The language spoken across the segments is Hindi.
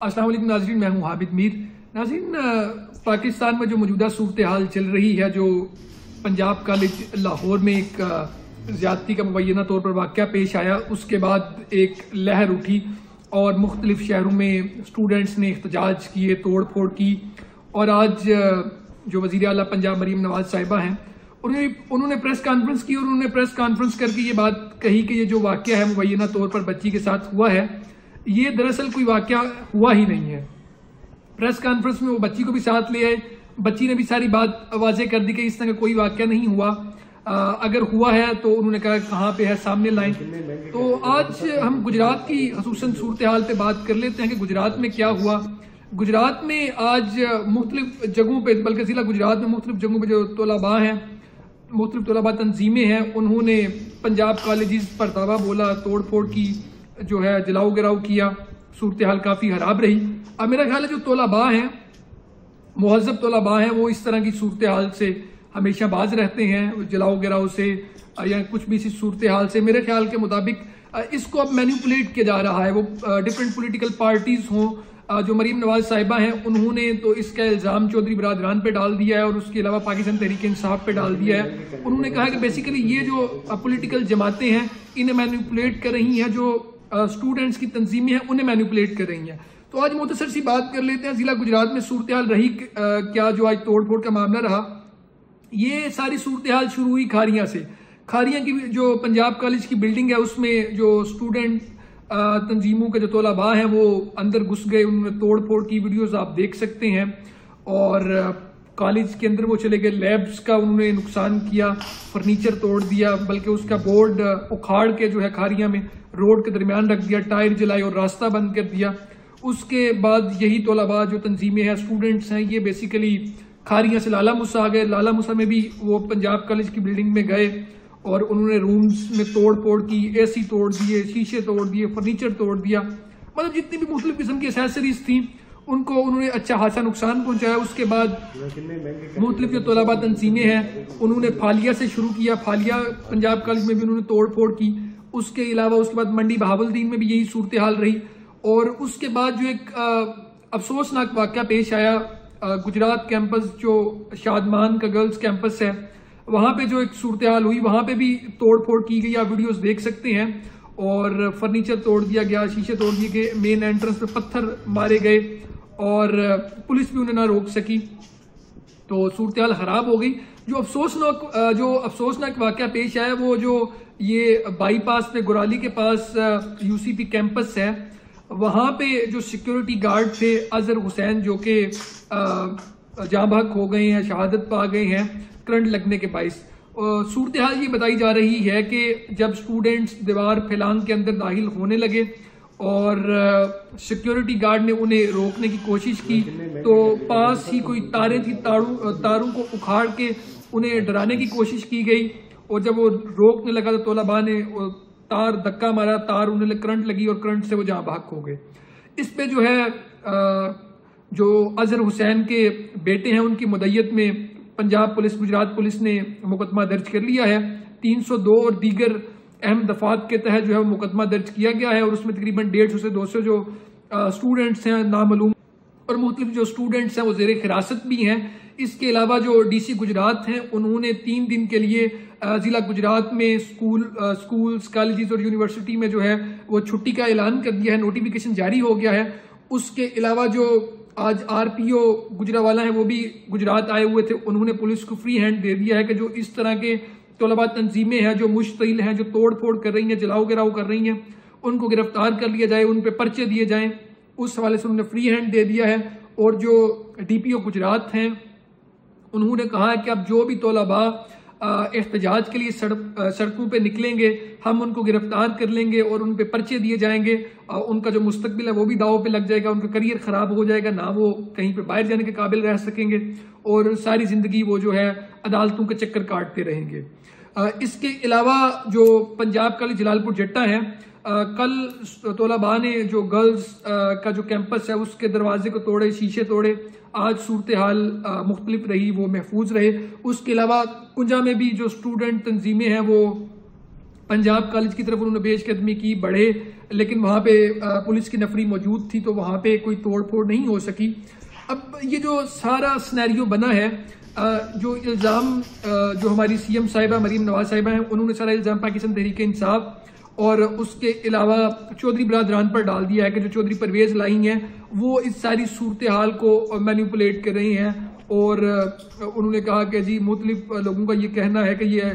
अस्सलाम वालेकुम नाज़रीन, मैं हूं हाबिद मीर। नाज़रीन, पाकिस्तान में जो मौजूदा सूरत हाल चल रही है, जो पंजाब कॉलेज लाहौर में एक ज़्यादती का मुबैना तौर पर वाक़या पेश आया, उसके बाद एक लहर उठी और मुख्तलिफ शहरों में स्टूडेंट्स ने एहतजाज किए, तोड़ फोड़ की। और आज जो वज़ीर आला पंजाब मरीम नवाज साहिबा हैं, उन्होंने प्रेस कॉन्फ्रेंस की और उन्होंने प्रेस कॉन्फ्रेंस करके ये बात कही कि ये जो वाक़या है मुबैना तौर पर बच्ची के साथ हुआ है, ये दरअसल कोई वाक़या हुआ ही नहीं है। प्रेस कॉन्फ्रेंस में वो बच्ची को भी साथ ले आए, बच्ची ने भी सारी बात वाजे कर दी कि इस तरह का कोई वाक़या नहीं हुआ, अगर हुआ है तो उन्होंने कहा कहाँ पे है, सामने लाएं। तो आज हम गुजरात की खसूसन सूरत हाल पे बात कर लेते हैं कि गुजरात में क्या हुआ। गुजरात में आज मुख्तलिफ जगहों पे, बल्कि जिला गुजरात में मुख्तलिफ जगहों पे जो तलबा हैं, मुख्तलिफ तलबा तंजीमें हैं, उन्होंने पंजाब कॉलेजेस पर दावा बोला, तोड़ फोड़ की, जो है जलाओ गिराव किया। सूरत हाल काफ़ी खराब रही। अब मेरा ख्याल है जो तलबा हैं, मुहज़्ज़ब तलबा हैं, वो इस तरह की सूरत हाल से हमेशा बाज रहते हैं, जलाओ गिराव से या कुछ भी इसी सूरत हाल से। मेरे ख्याल के मुताबिक इसको अब मैनिपुलेट किया जा रहा है। वो डिफरेंट पोलिटिकल पार्टीज हों, जो मरीम नवाज साहिबा हैं, उन्होंने तो इसका इल्ज़ाम चौधरी बरादरान पे डाल दिया है और उसके अलावा पाकिस्तान तहरीक इंसाफ पे डाल दिया है। उन्होंने कहा कि बेसिकली ये जो पॉलिटिकल जमातें हैं, इन्हें मैनिपुलेट कर रही हैं, जो स्टूडेंट्स की तंजीमें हैं उन्हें मैनिपुलेट कर रही हैं। तो आज मुख्तसर सी बात कर लेते हैं जिला गुजरात में सूरत हाल रही क्या, जो आज तोड़ फोड़ का मामला रहा। ये सारी सूरत हाल शुरू हुई खारियां से। खारियां की जो पंजाब कॉलेज की बिल्डिंग है, उसमें जो स्टूडेंट तंजीमों के जो तलबा हैं वो अंदर घुस गए, उन्होंने तोड़ फोड़ की वीडियोस आप देख सकते हैं। और कॉलेज के अंदर वो चले गए, लैब्स का उन्होंने नुकसान किया, फर्नीचर तोड़ दिया, बल्कि उसका बोर्ड उखाड़ के जो है खारियां में रोड के दरमियान रख दिया, टायर जलाए और रास्ता बंद कर दिया। उसके बाद यही तलबा जो तंजीमें हैं, स्टूडेंट्स हैं, ये बेसिकली खारियां से लाला मूसा आ गए। लाला मूसा में भी वो पंजाब कॉलेज की बिल्डिंग में गए और उन्होंने रूम्स में तोड़ फोड़ की, AC तोड़ दिए, शीशे तोड़ दिए, फर्नीचर तोड़ दिया, मतलब जितनी भी मुख्तलिफ किस्म की एसेसरीज थी उनको उन्होंने अच्छा खासा नुकसान पहुंचाया। उसके बाद मुख्तलिफ जो तलबा तंजीमें हैं, उन्होंने फालिया से शुरू किया, फालिया पंजाब कॉलेज में भी उन्होंने तोड़ फोड़ की। उसके अलावा उसके बाद मंडी बहावलदीन में भी यही सूरत हाल रही। और उसके बाद जो एक अफसोसनाक वाक़या पेश आया, गुजरात कैंपस जो शादमान का गर्ल्स कैंपस है, वहाँ पे जो एक सूरत हाल हुई, वहाँ पे भी तोड़ फोड़ की गई, आप वीडियोस देख सकते हैं। और फर्नीचर तोड़ दिया गया, शीशे तोड़ दिए गए, मेन एंट्रेंस पे पत्थर मारे गए और पुलिस भी उन्हें ना रोक सकी। तो सूरत हाल खराब हो गई। जो अफसोसनाक वाक़या पेश आया, वो जो ये बाईपास पे गुराली के पास UCP कैंपस है, वहाँ पे जो सिक्योरिटी गार्ड थे अजहर हुसैन, जो कि जाँ बहक हो गए हैं, शहादत पा गए हैं करंट लगने के बाइस। सूरत हाल ये बताई जा रही है कि जब स्टूडेंट्स दीवार फैलांग के अंदर दाखिल होने लगे और सिक्योरिटी गार्ड ने उन्हें रोकने की कोशिश की, तो पास ही कोई तारें थी, तारों को उखाड़ के उन्हें डराने की कोशिश की गई। और जब वो रोकने लगा तो तलबा ने तार धक्का मारा, तार उन्हें करंट लगी और करंट से वो जहाँ भाग हो गए। इस पे जो है जो अजहर हुसैन के बेटे हैं, उनकी मुद्दत में पंजाब पुलिस, गुजरात पुलिस ने मुकदमा दर्ज कर लिया है। 302 और दीगर अहम दफात के तहत जो है मुकदमा दर्ज किया गया है और उसमें तकरीबन 150 से 200 जो स्टूडेंट्स हैं नामालूम और मुख्तलिफ जो स्टूडेंट्स हैं वो ज़ेर हिरासत भी हैं। इसके अलावा जो DC गुजरात हैं, उन्होंने 3 दिन के लिए ज़िला गुजरात में स्कूल्स, कॉलेजेस और यूनिवर्सिटी में जो है वो छुट्टी का ऐलान कर दिया है, नोटिफिकेशन जारी हो गया है। उसके अलावा जो आज RPO गुजरावाला हैं, वो भी गुजरात आए हुए थे, उन्होंने पुलिस को फ्री हैंड दे दिया है कि जो इस तरह के तलबा तंजीमें हैं, जो मुश्तिल हैं, जो तोड़ फोड़ कर रही हैं, जलाओ गिराव कर रही हैं, उनको गिरफ्तार कर लिया जाए, उन पे पर्चे दिए जाएं। उस हवाले से उन्होंने फ्री हैंड दे दिया है। और जो DPO गुजरात हैं, उन्होंने कहा है कि अब जो भी तलबा एहतजाज के लिए सड़कों पे निकलेंगे, हम उनको गिरफ्तार कर लेंगे और उन पे पर्चे दिए जाएंगे। उनका जो मुस्तकबिल है वो भी दाव पे लग जाएगा, उनका करियर खराब हो जाएगा, ना वो कहीं पे बाहर जाने के काबिल रह सकेंगे और सारी जिंदगी वो जो है अदालतों के चक्कर काटते रहेंगे। इसके अलावा जो पंजाब कॉलेज जलालपुर जट्टा है, कल तलबा ने जो गर्ल्स का जो कैंपस है उसके दरवाजे को तोड़े, शीशे तोड़े। आज सूरत हाल मुख्तलिफ रही, वो महफूज रहे। उसके अलावा कुंजा में भी जो स्टूडेंट तंजीमें हैं वो पंजाब कॉलेज की तरफ उन्होंने पेशकदमी की, बढ़े, लेकिन वहां पे पुलिस की नफरी मौजूद थी तो वहां पे कोई तोड़ फोड़ नहीं हो सकी। अब ये जो सारा सिनेरियो बना है, जो इल्ज़ाम जो हमारी सीएम साहिबा मरीम नवाज साहिबा हैं, उन्होंने सारा इल्ज़ाम पाकिस्तान तहरीक इंसाफ और उसके अलावा चौधरी बरादरान पर डाल दिया है कि जो चौधरी परवेज लाई हैं वो इस सारी सूरत हाल को मैनिपुलेट कर रही हैं। और उन्होंने कहा कि जी मुख्तलिफ लोगों का ये कहना है कि ये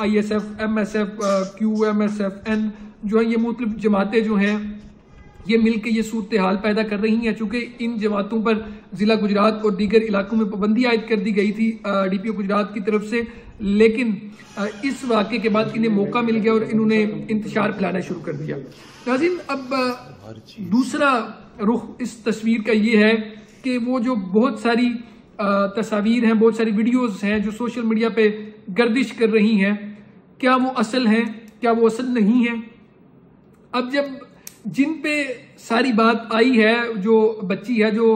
ISF, MSF, QMSFN जो है, ये मुख्तलिफ जमातें जो हैं ये मिलकर ये सूरत हाल पैदा कर रही हैं। चूंकि इन जमातों पर जिला गुजरात और दीगर इलाकों में पाबंदी आयद कर दी गई थी DPO गुजरात की तरफ से, लेकिन इस वाक़े के बाद इन्हें मौका मिल गया और इन्होंने इंतशार फैलाना शुरू कर दिया। नाज़रीन, अब दूसरा रुख इस तस्वीर का ये है कि वो जो बहुत सारी तस्वीर हैं, बहुत सारी वीडियोस हैं जो सोशल मीडिया पे गर्दिश कर रही हैं, क्या वो असल हैं, क्या वो असल नहीं है। अब जब जिन पे सारी बात आई है, जो बच्ची है जो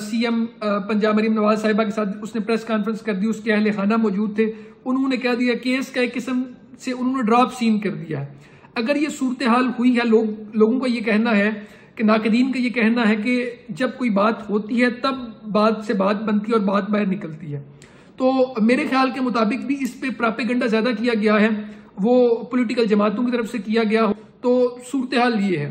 CM पंजाब मरीम नवाज साहिबा के साथ उसने प्रेस कॉन्फ्रेंस कर दी, उसके अहले खाना मौजूद थे, उन्होंने कह दिया केस का एक किस्म से उन्होंने ड्रॉप सीन कर दिया है। अगर ये सूरत हाल हुई है, लोगों का ये कहना है कि नाकदीन का ये कहना है कि जब कोई बात होती है तब बात से बात बनती है और बात बाहर निकलती है। तो मेरे ख्याल के मुताबिक भी इस पे प्रोपेगेंडा ज्यादा किया गया है, वो पॉलिटिकल जमातों की तरफ से किया गया हो। तो सूरत हाल ये है।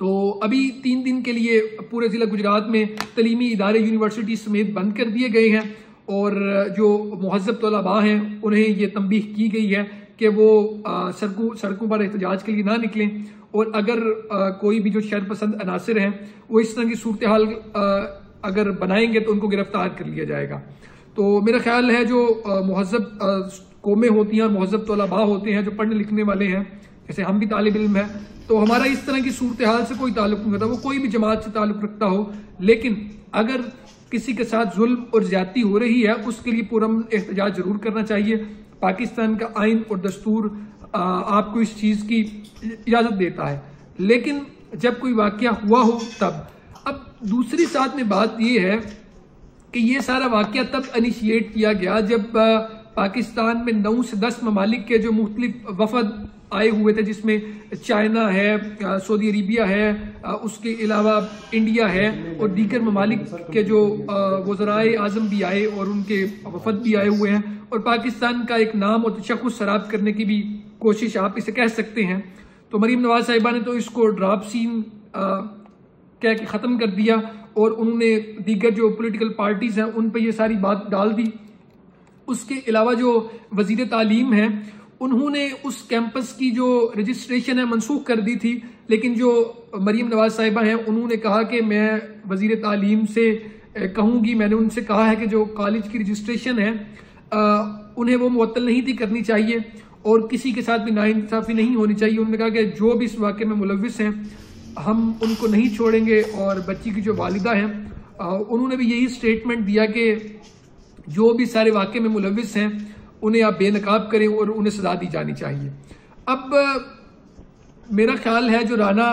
तो अभी 3 दिन के लिए पूरे जिला गुजरात में तलीमी इदारे यूनिवर्सिटी समेत बंद कर दिए गए हैं और जो मुहज़्ज़ब तलबा हैं उन्हें ये तंबीह की गई है कि वो सड़कों पर एहतजाज के लिए ना निकलें, और अगर कोई भी जो शर पसंद अनासिर हैं वो इस तरह की सूरत हाल अगर बनाएंगे तो उनको गिरफ्तार कर लिया जाएगा। तो मेरा ख्याल है जो मुहज़्ज़ब कौमें होती हैं और मुहज़्ज़ब तलबा होते हैं जो पढ़ने लिखने वाले हैं, जैसे हम भी तालिब इल्म है, तो हमारा इस तरह की सूरत हाल से कोई ताल्लुक नहीं होता, वो कोई भी जमात से ताल्लुक रखता हो, लेकिन अगर किसी के साथ जुल्म और ज्यादती हो रही है उसके लिए पुरअमन एहतजाज जरूर करना चाहिए। पाकिस्तान का आइन और दस्तूर आपको इस चीज की इजाजत देता है, लेकिन जब कोई वाकया हुआ हो तब। अब दूसरी साथ में बात यह है कि ये सारा वाकया तब इनिशिएट किया गया जब पाकिस्तान में 9 से 10 ममालिक के जो मुख्तलिफ वफद आए हुए थे, जिसमें चाइना है, सऊदी अरेबिया है, उसके अलावा इंडिया है और दीगर ममालिक के जो वज़राए आज़म भी आए और उनके वफद भी आए हुए हैं, और पाकिस्तान का एक नाम और तशख्खुस शराब करने की भी कोशिश आप इसे कह सकते हैं। तो मरीम नवाज साहिबा ने तो इसको ड्रॉप सीन कह के ख़त्म कर दिया और उन्होंने दीगर जो पॉलिटिकल पार्टीज हैं उन पर यह सारी बात डाल दी। उसके अलावा जो वजीर तालीम है उन्होंने उस कैंपस की जो रजिस्ट्रेशन है मनसूख कर दी थी, लेकिन जो मरीम नवाज साहिबा हैं उन्होंने कहा कि मैं वजीर तालीम से कहूँगी, मैंने उनसे कहा है कि जो कॉलेज की रजिस्ट्रेशन है उन्हें वो मुअत्तल नहीं थी करनी चाहिए और किसी के साथ भी नाइंसाफ़ी नहीं होनी चाहिए। उन्होंने कहा कि जो भी इस वाक़े में मुलव्विस हैं हम उनको नहीं छोड़ेंगे, और बच्ची की जो वालिदा हैं उन्होंने भी यही स्टेटमेंट दिया कि जो भी सारे वाक़े में मुलव्विस हैं उन्हें आप बेनकाब करें और उन्हें सजा दी जानी चाहिए। अब मेरा ख्याल है जो राना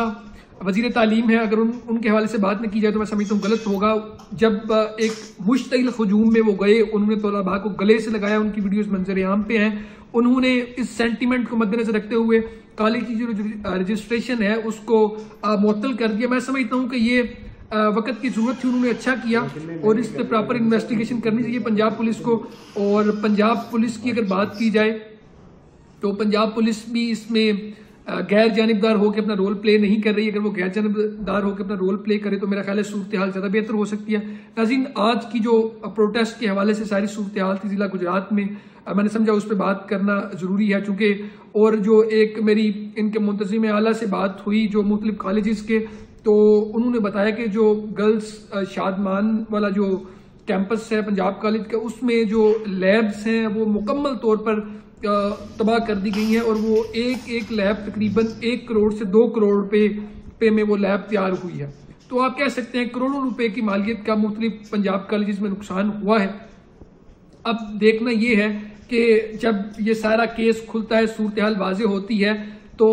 वजीर तालीम है, अगर उनके हवाले से बात न की जाए तो मैं समझता हूँ गलत होगा। जब एक मुश्तइल हुजूम में वो गए, उन्होंने तलबा को गले से लगाया, उनकी वीडियोस मंजर आम पे हैं। उन्होंने इस सेंटीमेंट को मद्देनजर रखते हुए कॉलेज की जो रजिस्ट्रेशन है उसको मुअत्तल कर दिया। मैं समझता हूँ कि ये वक्त की जरूरत थी, उन्होंने अच्छा किया और इस पर प्रॉपर इन्वेस्टिगेशन करनी चाहिए पंजाब पुलिस को। और पंजाब पुलिस की अगर बात की जाए तो पंजाब पुलिस भी इसमें गैर जानिबदार होकर अपना रोल प्ले नहीं कर रही है। अगर वो गैर जानिबदार होकर अपना रोल प्ले करे तो मेरा ख्याल है सूरत हाल ज़्यादा बेहतर हो सकती है। नाज़रीन, आज की जो प्रोटेस्ट के हवाले से सारी सूरत हाल थी जिला गुजरात में, मैंने समझा उस पर बात करना ज़रूरी है, चूँकि और जो एक मेरी इनके मुंतज़िम आला से बात हुई जो मुख्तलिफ कॉलेजेस के, तो उन्होंने बताया कि जो गर्ल्स शादमान वाला जो कैंपस है पंजाब कॉलेज का, उसमें जो लैब्स हैं वो मुकम्मल तौर पर तबाह कर दी गई हैं और वो एक लैब तकरीबन 1 करोड़ से 2 करोड़ रुपए में वो लैब तैयार हुई है। तो आप कह सकते हैं करोड़ों रुपए की मालियत का मुख्तलिफ पंजाब कॉलेजेस में नुकसान हुआ है। अब देखना ये है कि जब ये सारा केस खुलता है, सूरत हाल वाज़े होती है, तो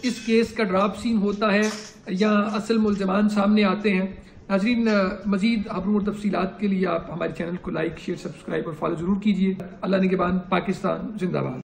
इस केस का ड्रॉप सीन होता है या असल मुल्ज़मान सामने आते हैं। नाज़रीन, मज़ीद खबरों और तफसीलात के लिए आप हमारे चैनल को लाइक, शेयर, सब्सक्राइब और फॉलो ज़रूर कीजिए। अल्लाह निगहबान, पाकिस्तान जिंदाबाद।